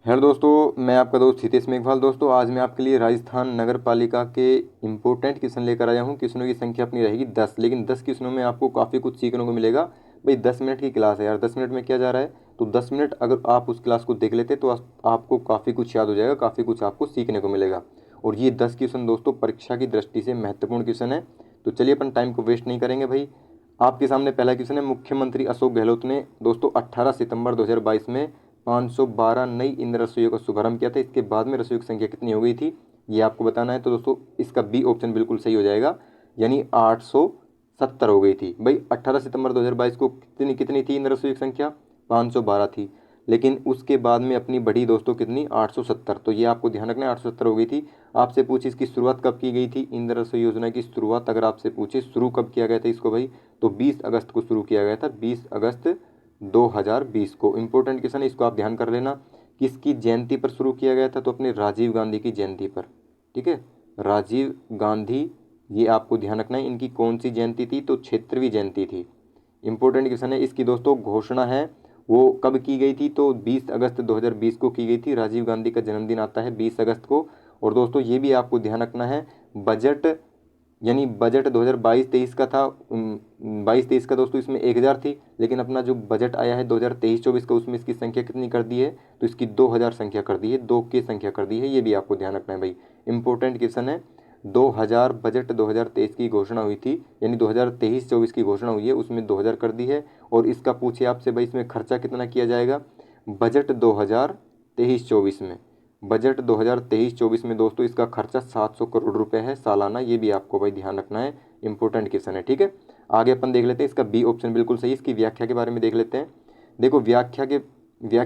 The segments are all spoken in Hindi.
हेलो दोस्तों, मैं आपका दोस्त हितेश मेघवाल। दोस्तों, आज मैं आपके लिए राजस्थान नगर पालिका के इम्पोर्टेंट क्वेश्चन लेकर आया हूं। क्वेश्चनों की संख्या अपनी रहेगी 10, लेकिन 10 क्वेश्चनों में आपको काफ़ी कुछ सीखने को मिलेगा। भाई 10 मिनट की क्लास है यार, 10 मिनट में क्या जा रहा है। तो 10 मिनट अगर आप उस क्लास को देख लेते तो आपको काफ़ी कुछ याद हो जाएगा, काफ़ी कुछ आपको सीखने को मिलेगा। और ये 10 क्वेश्चन दोस्तों परीक्षा की दृष्टि से महत्वपूर्ण क्वेश्चन है। तो चलिए अपन टाइम को वेस्ट नहीं करेंगे भाई। आपके सामने पहला क्वेश्चन है। मुख्यमंत्री अशोक गहलोत ने दोस्तों 18 सितंबर 2022 में 512 नई इन रसोइयों का शुभारंभ किया था। इसके बाद में रसोइयों की संख्या कितनी हो गई थी, ये आपको बताना है। तो दोस्तों इसका बी ऑप्शन बिल्कुल सही हो जाएगा, यानी 870 हो गई थी। भाई 18 सितंबर 2022 को कितनी कितनी थी इन रसोइयों की संख्या, 512 थी। लेकिन उसके बाद में अपनी बढ़ी दोस्तों कितनी, 870। तो ये आपको ध्यान रखना है, 870 हो गई थी। आपसे पूछे इसकी शुरुआत कब की गई थी, इंदिरा रसोई योजना की शुरुआत अगर आपसे पूछे शुरू कब किया गया था इसको भाई, तो 20 अगस्त को शुरू किया गया था, 20 अगस्त 2020 को। इंपॉर्टेंट क्वेश्चन है, इसको आप ध्यान कर लेना। किसकी जयंती पर शुरू किया गया था, तो अपने राजीव गांधी की जयंती पर। ठीक है, राजीव गांधी, ये आपको ध्यान रखना है। इनकी कौन सी जयंती थी, तो क्षेत्रवीय जयंती थी। इंपॉर्टेंट क्वेश्चन है। इसकी दोस्तों घोषणा है वो कब की गई थी, तो 20 अगस्त 2020 को की गई थी। राजीव गांधी का जन्मदिन आता है 20 अगस्त को। और दोस्तों ये भी आपको ध्यान रखना है, बजट यानी बजट 2022-23 का था। 22-23 का दोस्तों इसमें 1000 थी, लेकिन अपना जो बजट आया है 2023-24 का, उसमें इसकी संख्या कितनी कर दी है, तो इसकी 2000 संख्या कर दी है, 2 की संख्या कर दी है। ये भी आपको ध्यान रखना है भाई, इंपॉर्टेंट क्वेश्चन है। 2000 बजट 2023 की घोषणा हुई थी, यानी 2023-24 की घोषणा हुई है, उसमें 2000 कर दी है। और इसका पूछे आपसे भाई इसमें खर्चा कितना किया जाएगा, बजट 2023-24 में, बजट 2023-24 में दोस्तों इसका खर्चा 700 करोड़ रुपए है सालाना। ये भी आपको भाई ध्यान रखना है, इंपॉर्टेंट क्वेश्चन है। ठीक है, आगे अपन देख लेते हैं। इसका बी ऑप्शन बिल्कुल सही। इसकी व्याख्या के बारे में देख लेते हैं। देखो व्याख्या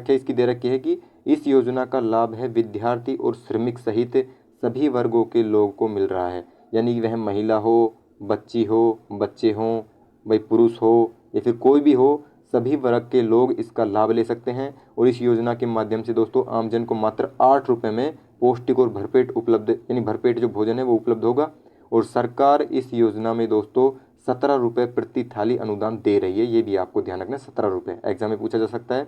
इसकी दे रखी है कि इस योजना का लाभ है विद्यार्थी और श्रमिक सहित सभी वर्गों के लोगों को मिल रहा है। यानी कि वह महिला हो, बच्ची हो, बच्चे हों, भाई पुरुष हो या फिर कोई भी हो, सभी वर्ग के लोग इसका लाभ ले सकते हैं। और इस योजना के माध्यम से दोस्तों आमजन को मात्र 8 रुपये में पौष्टिक और भरपेट उपलब्ध, यानी भरपेट जो भोजन है वो उपलब्ध होगा। और सरकार इस योजना में दोस्तों 17 रुपये प्रति थाली अनुदान दे रही है। ये भी आपको ध्यान रखना है, 17 रुपये एग्जाम में पूछा जा सकता है।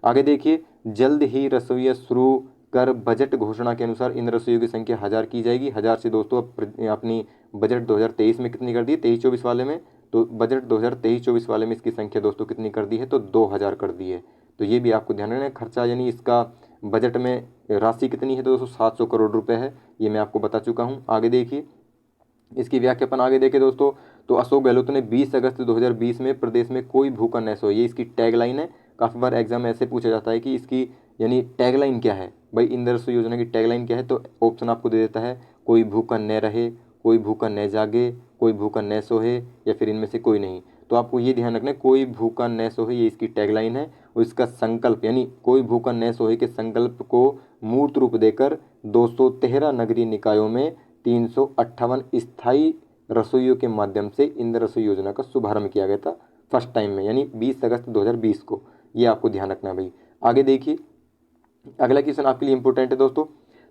आगे देखिए, जल्द ही रसोइया शुरू कर बजट घोषणा के अनुसार इन रसोइयों की संख्या 1000 की जाएगी। 1000 से दोस्तों अपनी बजट 2023 में कितनी कर दी है, 23-24 वाले में, तो बजट 2023-24 वाले में इसकी संख्या दोस्तों कितनी कर दी है, तो 2000 कर दी है। तो ये भी आपको ध्यान रखना है। खर्चा यानी इसका बजट में राशि कितनी है, तो दोस्तों 700 करोड़ रुपए है। ये मैं आपको बता चुका हूँ। आगे देखिए, इसकी व्याख्या अपन आगे देखें दोस्तों, तो अशोक गहलोत ने 20 अगस्त 2020 में प्रदेश में कोई भूखा न सोए, ये इसकी टैगलाइन है। काफ़ी बार एग्जाम में ऐसे पूछा जाता है कि इसकी यानी टैगलाइन क्या है भाई, इंदिरा रसोई योजना की टैगलाइन क्या है, तो ऑप्शन आपको दे देता है, कोई भूखा न रहे, कोई भूखा न जागे, कोई भूखा न सोए, या फिर इनमें से कोई नहीं। तो आपको ये ध्यान रखना है, कोई भूखा न सोए, ये इसकी टैगलाइन है। और इसका संकल्प यानी कोई भूखा न सोए के संकल्प को मूर्त रूप देकर 213 नगरीय निकायों में 358 स्थायी रसोइयों के माध्यम से इंदिरा रसोई योजना का शुभारंभ किया गया था फर्स्ट टाइम में, यानी 20 अगस्त 2020 को। ये आपको ध्यान रखना है भाई। आगे देखिए, अगला क्वेश्चन आपके लिए इंपॉर्टेंट है दोस्तों।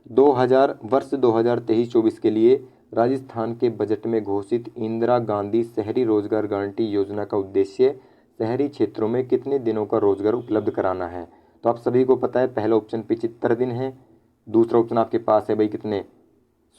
2023-24 के लिए राजस्थान के बजट में घोषित इंदिरा गांधी शहरी रोजगार गारंटी योजना का उद्देश्य शहरी क्षेत्रों में कितने दिनों का रोजगार उपलब्ध कराना है। तो आप सभी को पता है, पहला ऑप्शन 75 दिन है, दूसरा ऑप्शन आपके पास है भाई कितने,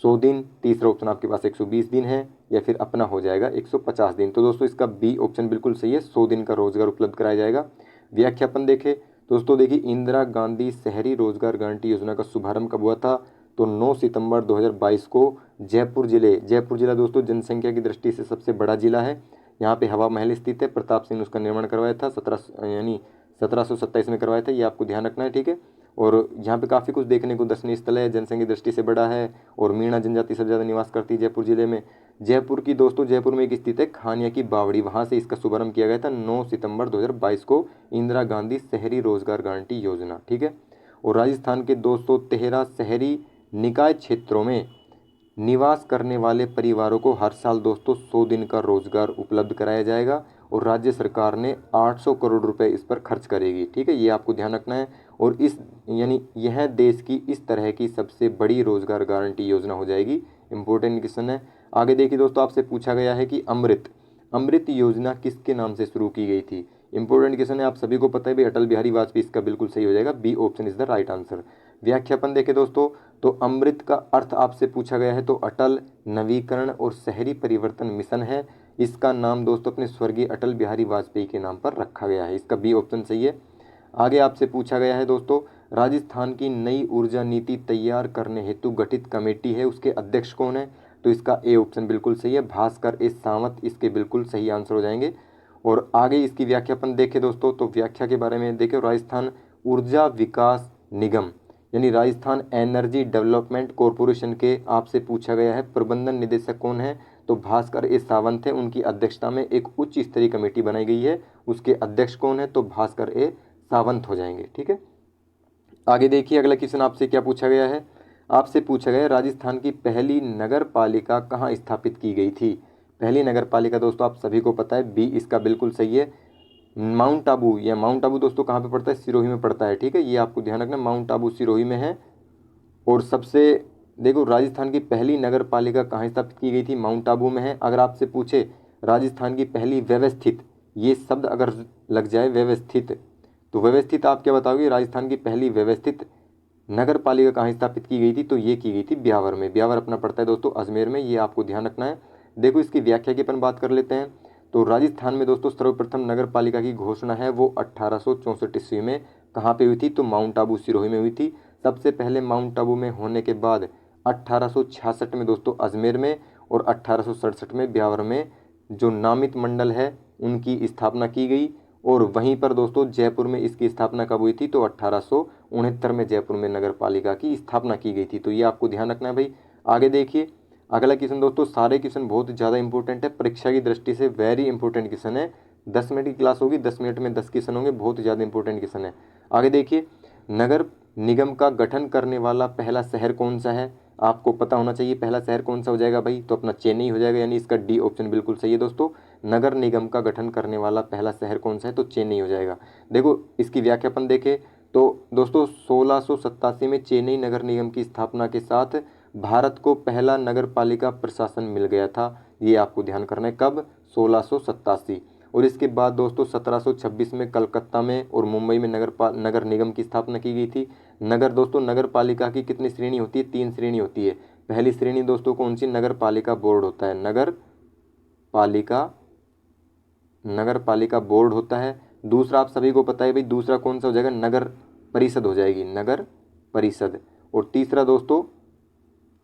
100 दिन, तीसरा ऑप्शन आपके पास 120 दिन है, या फिर अपना हो जाएगा 150 दिन। तो दोस्तों इसका बी ऑप्शन बिल्कुल सही है, 100 दिन का रोजगार उपलब्ध कराया जाएगा। व्याख्यापन देखें दोस्तों, देखिए इंदिरा गांधी शहरी रोजगार गारंटी योजना का शुभारंभ कब हुआ था, तो 9 सितंबर 2022 को जयपुर जिला दोस्तों जनसंख्या की दृष्टि से सबसे बड़ा जिला है। यहाँ पे हवा महल स्थित है, प्रताप सिंह ने उसका निर्माण करवाया था 1727 में करवाया था। ये आपको ध्यान रखना है। ठीक है, और यहाँ पे काफ़ी कुछ देखने को दर्शनीय स्थल है, जनसंख्या की दृष्टि से बड़ा है, और मीणा जनजाति सबसे ज़्यादा निवास करती है जयपुर जिले में। जयपुर की दोस्तों, जयपुर में एक स्थित है खानिया की बावड़ी, वहाँ से इसका शुभारंभ किया गया था 9 सितंबर 2022 को, इंदिरा गांधी शहरी रोजगार गारंटी योजना। ठीक है, और राजस्थान के 213 शहरी निकाय क्षेत्रों में निवास करने वाले परिवारों को हर साल दोस्तों 100 दिन का रोजगार उपलब्ध कराया जाएगा, और राज्य सरकार ने 800 करोड़ रुपए इस पर खर्च करेगी। ठीक है, ये आपको ध्यान रखना है। और इस यानी यह देश की इस तरह की सबसे बड़ी रोजगार गारंटी योजना हो जाएगी। इंपॉर्टेंट क्वेश्चन है। आगे देखिए दोस्तों, आपसे पूछा गया है कि अमृत योजना किसके नाम से शुरू की गई थी। इंपॉर्टेंट क्वेश्चन है, आप सभी को पता है भाई, अटल बिहारी वाजपेयी। इसका बिल्कुल सही हो जाएगा, B option is the right answer. व्याख्यापन देखें दोस्तों तो अमृत का अर्थ आपसे पूछा गया है तो अटल नवीकरण और शहरी परिवर्तन मिशन है। इसका नाम दोस्तों अपने स्वर्गीय अटल बिहारी वाजपेयी के नाम पर रखा गया है। इसका बी ऑप्शन सही है। आगे आपसे पूछा गया है दोस्तों राजस्थान की नई ऊर्जा नीति तैयार करने हेतु गठित कमेटी है, उसके अध्यक्ष कौन है? तो इसका ए ऑप्शन बिल्कुल सही है, भास्कर एस सावंत इसके बिल्कुल सही आंसर हो जाएंगे। और आगे इसकी व्याख्यापन देखें दोस्तों तो व्याख्या के बारे में देखें, राजस्थान ऊर्जा विकास निगम यानी राजस्थान एनर्जी डेवलपमेंट कॉरपोरेशन के आपसे पूछा गया है प्रबंधन निदेशक कौन है? तो भास्कर एस सावंत है, उनकी अध्यक्षता में एक उच्च स्तरीय कमेटी बनाई गई है, उसके अध्यक्ष कौन है? तो भास्कर ए सावंत हो जाएंगे। ठीक है, आगे देखिए अगला क्वेश्चन आपसे क्या पूछा गया है। आपसे पूछा गया है राजस्थान की पहली नगर पालिका कहाँ स्थापित की गई थी? पहली नगर पालिका दोस्तों आप सभी को पता है, बी इसका बिल्कुल सही है, माउंट आबू। या माउंट आबू दोस्तों कहाँ पे पड़ता है? सिरोही में पड़ता है। ठीक है, ये आपको ध्यान रखना, माउंट आबू सिरोही में है। और सबसे देखो राजस्थान की पहली नगर पालिका कहाँ स्थापित की गई थी? माउंट आबू में है। अगर आपसे पूछे राजस्थान की पहली व्यवस्थित, ये शब्द अगर लग जाए व्यवस्थित, तो व्यवस्थित आप क्या बताओगे? राजस्थान की पहली व्यवस्थित नगर पालिका कहाँ स्थापित की गई थी? तो ये की गई थी ब्यावर में। ब्यावर अपना पड़ता है दोस्तों अजमेर में, ये आपको ध्यान रखना है। देखो इसकी व्याख्या की अपन बात कर लेते हैं। तो राजस्थान में दोस्तों सर्वप्रथम नगर पालिका की घोषणा है वो 1864 ईस्वी में कहाँ पे हुई थी? तो माउंट आबू सिरोही में हुई थी। सबसे पहले माउंट आबू में होने के बाद 1866 में दोस्तों अजमेर में और 1867 में ब्यावर में जो नामित मंडल है उनकी स्थापना की गई। और वहीं पर दोस्तों जयपुर में इसकी स्थापना कब हुई थी? तो 1869 में जयपुर में नगर पालिका की स्थापना की गई थी। तो ये आपको ध्यान रखना है भाई। आगे देखिए अगला क्वेश्चन दोस्तों, सारे क्वेश्चन बहुत ज़्यादा इंपॉर्टेंट है, परीक्षा की दृष्टि से वेरी इंपॉर्टेंट क्वेश्चन है। 10 मिनट की क्लास होगी, 10 मिनट में 10 क्वेश्चन होंगे, बहुत ज़्यादा इंपॉर्टेंट क्वेश्चन है। आगे देखिए नगर निगम का गठन करने वाला पहला शहर कौन सा है? आपको पता होना चाहिए पहला शहर कौन सा हो जाएगा भाई? तो अपना चेन्नई हो जाएगा, यानी इसका डी ऑप्शन बिल्कुल सही है दोस्तों। नगर निगम का गठन करने वाला पहला शहर कौन सा है? तो चेन्नई हो जाएगा। देखो इसकी व्याख्यापन देखें तो दोस्तों 1687 में चेन्नई नगर निगम की स्थापना के साथ भारत को पहला नगर पालिका प्रशासन मिल गया था। ये आपको ध्यान करना है, कब? 1687। और इसके बाद दोस्तों 1726 में कलकत्ता में और मुंबई में नगर निगम की स्थापना की गई थी। नगर पालिका की कितनी श्रेणी होती है? 3 श्रेणी होती है। पहली श्रेणी दोस्तों कौन सी? नगर पालिका बोर्ड होता है, नगर पालिका बोर्ड होता है। दूसरा आप सभी को पता है भाई, दूसरा कौन सा हो जाएगा? नगर परिषद हो जाएगी, नगर परिषद। और तीसरा दोस्तों,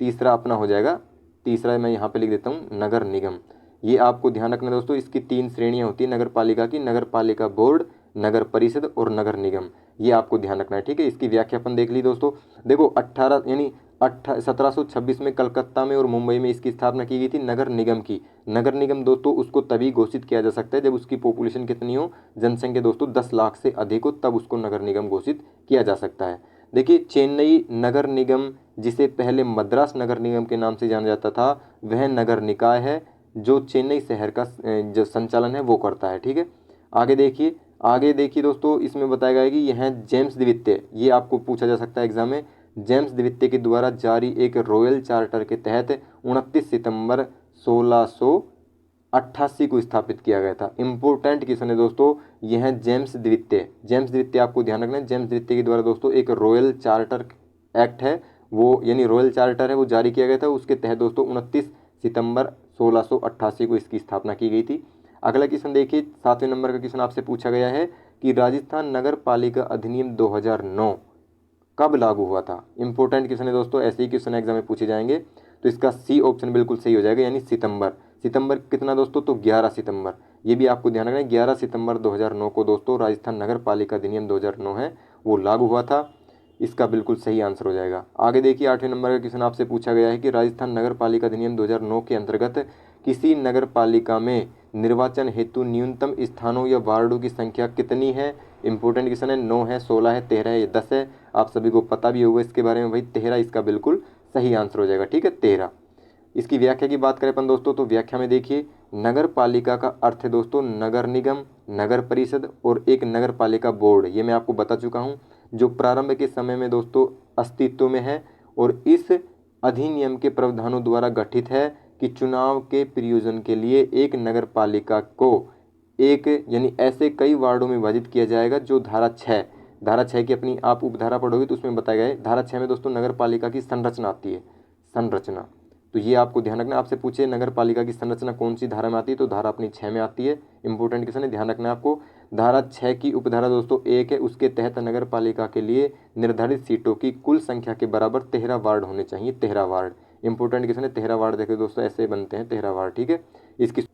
तीसरा अपना हो जाएगा, तीसरा मैं यहाँ पे लिख देता हूँ नगर निगम। ये आपको ध्यान रखना दोस्तों, इसकी 3 श्रेणियाँ होती है नगर पालिका की, नगर पालिका बोर्ड, नगर परिषद और नगर निगम। ये आपको ध्यान रखना है। ठीक है, इसकी व्याख्या अपन देख ली दोस्तों। देखो 1726 में कलकत्ता में और मुंबई में इसकी स्थापना की गई थी नगर निगम की। नगर निगम दोस्तों उसको तभी घोषित किया जा सकता है जब उसकी पॉपुलेशन कितनी हो, जनसंख्या दोस्तों 10 लाख से अधिक हो, तब उसको नगर निगम घोषित किया जा सकता है। देखिए चेन्नई नगर निगम, जिसे पहले मद्रास नगर निगम के नाम से जाना जाता था, वह नगर निकाय है जो चेन्नई शहर का जो संचालन है वो करता है। ठीक है, आगे देखिए दोस्तों, इसमें बताया गया है कि यह जेम्स द्वितीय, ये आपको पूछा जा सकता है एग्जाम में, जेम्स द्वितीय के द्वारा जारी एक रॉयल चार्टर के तहत 29 सितंबर 1688 को स्थापित किया गया था। इंपॉर्टेंट क्वेश्चन है दोस्तों, यह जेम्स द्वितीय आपको ध्यान रखना है। जेम्स द्वितीय के द्वारा दोस्तों एक रॉयल चार्टर एक्ट है वो, यानी रॉयल चार्टर है वो जारी किया गया था। उसके तहत दोस्तों 29 सितंबर 1688 को इसकी स्थापना की गई थी। अगला क्वेश्चन देखिए, 7वें नंबर का क्वेश्चन आपसे पूछा गया है कि राजस्थान नगर पालिका अधिनियम 2009 कब लागू हुआ था? इंपॉर्टेंट क्वेश्चन है दोस्तों, ऐसे ही क्वेश्चन एग्जाम में पूछे जाएंगे। तो इसका सी ऑप्शन बिल्कुल सही हो जाएगा, यानी सितंबर कितना दोस्तों? तो 11 सितंबर। ये भी आपको ध्यान रखना है, 11 सितंबर 2009 को दोस्तों राजस्थान नगर पालिका अधिनियम 2009 है वो लागू हुआ था। इसका बिल्कुल सही आंसर हो जाएगा। आगे देखिए 8वें नंबर का क्वेश्चन आपसे पूछा गया है कि राजस्थान नगर पालिका अधिनियम 2009 के अंतर्गत किसी नगर पालिका में निर्वाचन हेतु न्यूनतम स्थानों या वार्डों की संख्या कितनी है? इंपॉर्टेंट क्वेश्चन है, 9 है, 16 है, 13 है या 10 है। आप सभी को पता भी होगा इसके बारे में भाई, 13 इसका बिल्कुल सही आंसर हो जाएगा। ठीक है, 13। इसकी व्याख्या की बात करें अपन दोस्तों, तो व्याख्या में देखिए नगर पालिका का अर्थ है दोस्तों नगर निगम, नगर परिषद और एक नगर पालिका बोर्ड। ये मैं आपको बता चुका हूँ, जो प्रारंभ के समय में दोस्तों अस्तित्व में है और इस अधिनियम के प्रावधानों द्वारा गठित है कि चुनाव के प्रयोजन के लिए एक नगर पालिका को एक यानी ऐसे कई वार्डों में विभाजित किया जाएगा जो धारा 6 धारा 6 की अपनी आप उपधारा पढ़ोगे तो उसमें बताया गया है। धारा 6 में दोस्तों नगर पालिका की संरचना आती है, संरचना। तो ये आपको ध्यान रखना, आपसे पूछे नगर पालिका की संरचना कौन सी धारा में आती है, तो धारा अपनी 6 में आती है। इंपॉर्टेंट क्वेश्चन है, ध्यान रखना है आपको। धारा 6 की उपधारा दोस्तों 1 है, उसके तहत नगर पालिका के लिए निर्धारित सीटों की कुल संख्या के बराबर 13 वार्ड होने चाहिए, 13 वार्ड। इंपॉर्टेंट क्वेश्चन है, 13 वार्ड देखे दोस्तों ऐसे बनते हैं 13 वार्ड, ठीक है। इसकी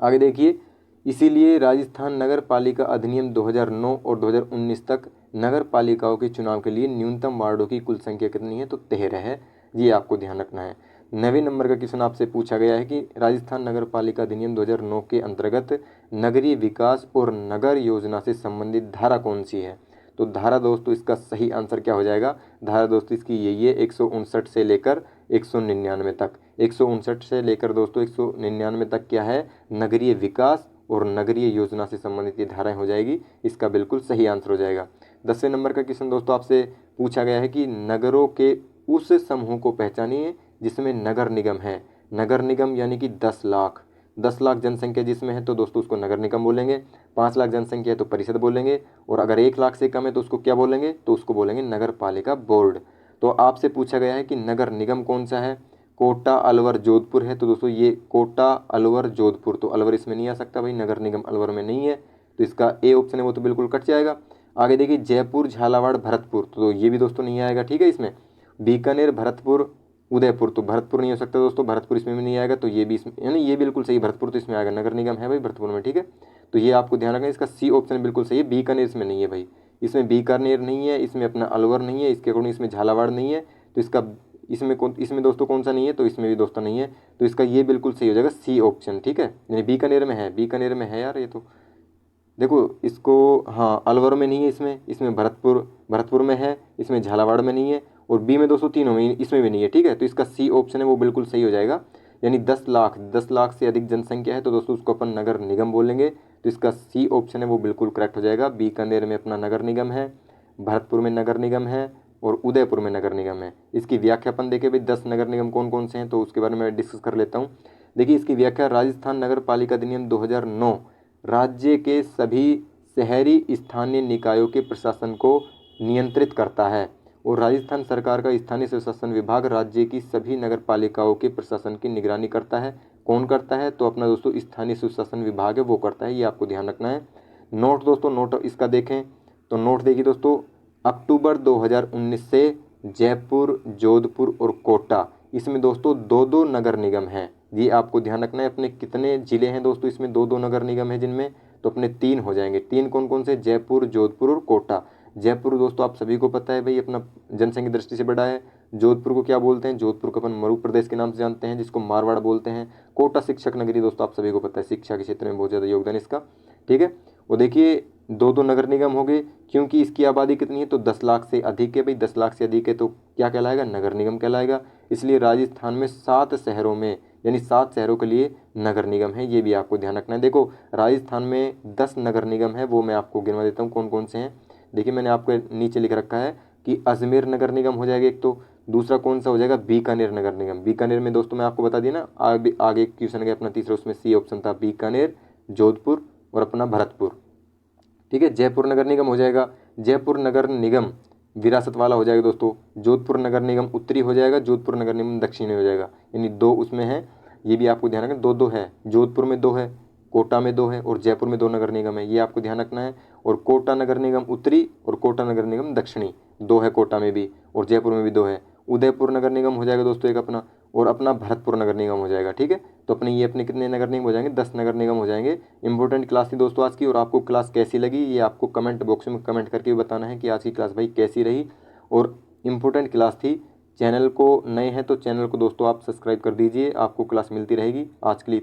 आगे देखिए, इसीलिए राजस्थान नगर पालिका अधिनियम 2009 और 2019 तक नगर पालिकाओं के चुनाव के लिए न्यूनतम वार्डों की कुल संख्या कितनी है, तो 13 है। ये आपको ध्यान रखना है। 9वें नंबर का क्वेश्चन आपसे पूछा गया है कि राजस्थान नगर पालिका अधिनियम 2009 के अंतर्गत नगरीय विकास और नगर योजना से संबंधित धारा कौन सी है। तो धारा दोस्तों इसका सही आंसर क्या हो जाएगा, धारा दोस्तों इसकी यही है 159 से लेकर 199 तक। 159 से लेकर दोस्तों 199 तक क्या है, नगरीय विकास और नगरीय योजना से संबंधित ये धाराएं हो जाएगी। इसका बिल्कुल सही आंसर हो जाएगा। 10वें नंबर का क्वेश्चन दोस्तों आपसे पूछा गया है कि नगरों के उस समूह को पहचानिए जिसमें नगर निगम है। नगर निगम यानी कि 10 लाख, 10 लाख जनसंख्या जिसमें है तो दोस्तों उसको नगर निगम बोलेंगे। 5 लाख जनसंख्या है तो परिषद बोलेंगे, और अगर 1 लाख से कम है तो उसको क्या बोलेंगे, तो उसको बोलेंगे नगर पालिका बोर्ड। तो आपसे पूछा गया है कि नगर निगम कौन सा है, कोटा, अलवर, जोधपुर है। तो दोस्तों ये कोटा, अलवर, जोधपुर, तो अलवर इसमें नहीं आ सकता भाई, नगर निगम अलवर में नहीं है, तो इसका ए ऑप्शन है वो तो बिल्कुल कट जाएगा। आगे देखिए, जयपुर, झालावाड़, भरतपुर, तो ये भी दोस्तों नहीं आएगा, ठीक है। इसमें बीकानेर, भरतपुर, उदयपुर, तो भरतपुर नहीं हो सकता दोस्तों, भरतपुर इसमें भी नहीं आएगा, तो ये भी इसमें, यानी ये बिल्कुल सही, भरतपुर तो इसमें आएगा, नगर निगम है भाई भरतपुर में, ठीक है। तो ये आपको ध्यान रखना, इसका सी ऑप्शन बिल्कुल सही है। बीकानेर इसमें नहीं है भाई, इसमें बीकानेर नहीं है, इसमें अपना अलवर नहीं है, इसके अकॉर्डिंग इसमें झालावाड़ नहीं है, तो इसका इसमें दोस्तों कौन सा नहीं है, तो इसमें भी दोस्तों नहीं है, तो इसका ये बिल्कुल सही हो जाएगा सी ऑप्शन, ठीक है। यानी बीकानेर में है, बीकानेर में है यार, ये तो देखो इसको, हाँ अलवर में नहीं है, इसमें भरतपुर में है, इसमें झालावाड़ में नहीं है, और बी में दोस्तों तीनों में, इसमें भी नहीं है, ठीक है। तो इसका सी ऑप्शन है वो बिल्कुल सही हो जाएगा। यानी 10 लाख से अधिक जनसंख्या है तो दोस्तों उसको अपन नगर निगम बोलेंगे, तो इसका सी ऑप्शन है वो बिल्कुल करेक्ट हो जाएगा। बीकानेर में अपना नगर निगम है, भरतपुर में नगर निगम है, और उदयपुर में नगर निगम है। इसकी व्याख्या अपन देखें भाई 10 नगर निगम कौन कौन से हैं, तो उसके बारे में डिस्कस कर लेता हूँ। देखिए इसकी व्याख्या, राजस्थान नगर पालिका अधिनियम 2009 राज्य के सभी शहरी स्थानीय निकायों के प्रशासन को नियंत्रित करता है, और राजस्थान सरकार का स्थानीय स्वशासन विभाग राज्य की सभी नगर पालिकाओं के प्रशासन की निगरानी करता है। कौन करता है, तो अपना दोस्तों स्थानीय स्वशासन विभाग है वो करता है, ये आपको ध्यान रखना है। नोट दोस्तों, नोट इसका देखें तो नोट देखिए दोस्तों, अक्टूबर 2019 से जयपुर, जोधपुर और कोटा, इसमें दोस्तों 2-2 नगर निगम हैं। ये आपको ध्यान रखना है। अपने कितने जिले हैं दोस्तों, इसमें 2-2 नगर निगम है जिनमें, तो अपने 3 हो जाएंगे। 3 कौन कौन से, जयपुर, जोधपुर और कोटा। जयपुर दोस्तों आप सभी को पता है भाई, अपना जनसंख्या दृष्टि से बड़ा है। जोधपुर को क्या बोलते हैं, जोधपुर को अपन मरु प्रदेश के नाम से जानते हैं, जिसको मारवाड़ बोलते हैं। कोटा शिक्षक नगरी दोस्तों आप सभी को पता है, शिक्षा के क्षेत्र में बहुत ज़्यादा योगदान इसका, ठीक है। वो देखिए 2-2 नगर निगम हो गए, क्योंकि इसकी आबादी कितनी है, तो 10 लाख से अधिक है भाई, 10 लाख से अधिक है तो क्या कहलाएगा, नगर निगम कहलाएगा। इसलिए राजस्थान में 7 शहरों में, यानी 7 शहरों के लिए नगर निगम है, ये भी आपको ध्यान रखना है। देखो राजस्थान में 10 नगर निगम है, वो मैं आपको गिनवा देता हूँ कौन कौन से हैं। देखिए मैंने आपको नीचे लिख रखा है कि अजमेर नगर निगम हो जाएगा एक, तो दूसरा कौन सा हो जाएगा, बीकानेर नगर निगम। बीकानेर में दोस्तों मैं आपको बता दिया ना, आगे क्वेश्चन गया अपना तीसरा, उसमें सी ऑप्शन था, बीकानेर, जोधपुर और अपना भरतपुर, ठीक है। जयपुर नगर निगम हो जाएगा, जयपुर नगर निगम विरासत वाला हो जाएगा दोस्तों। जोधपुर नगर निगम उत्तरी हो जाएगा, जोधपुर नगर निगम दक्षिणी हो जाएगा, यानी 2 उसमें है, ये भी आपको ध्यान रखना, 2-2 है। जोधपुर में 2 है, कोटा में 2 है, और जयपुर में 2 नगर निगम है, ये आपको ध्यान रखना है। और कोटा नगर निगम उत्तरी और कोटा नगर निगम दक्षिणी 2 है, कोटा में भी और जयपुर में भी 2 है। उदयपुर नगर निगम हो जाएगा दोस्तों एक अपना, और अपना भरतपुर नगर निगम हो जाएगा, ठीक है। तो अपने कितने नगर निगम हो जाएंगे, 10 नगर निगम हो जाएंगे। इंपॉर्टेंट क्लास थी दोस्तों आज की, और आपको क्लास कैसी लगी ये आपको कमेंट बॉक्स में कमेंट करके बताना है कि आज की क्लास भाई कैसी रही, और इम्पोर्टेंट क्लास थी। चैनल को नए हैं तो चैनल को दोस्तों आप सब्सक्राइब कर दीजिए, आपको क्लास मिलती रहेगी। आज के लिए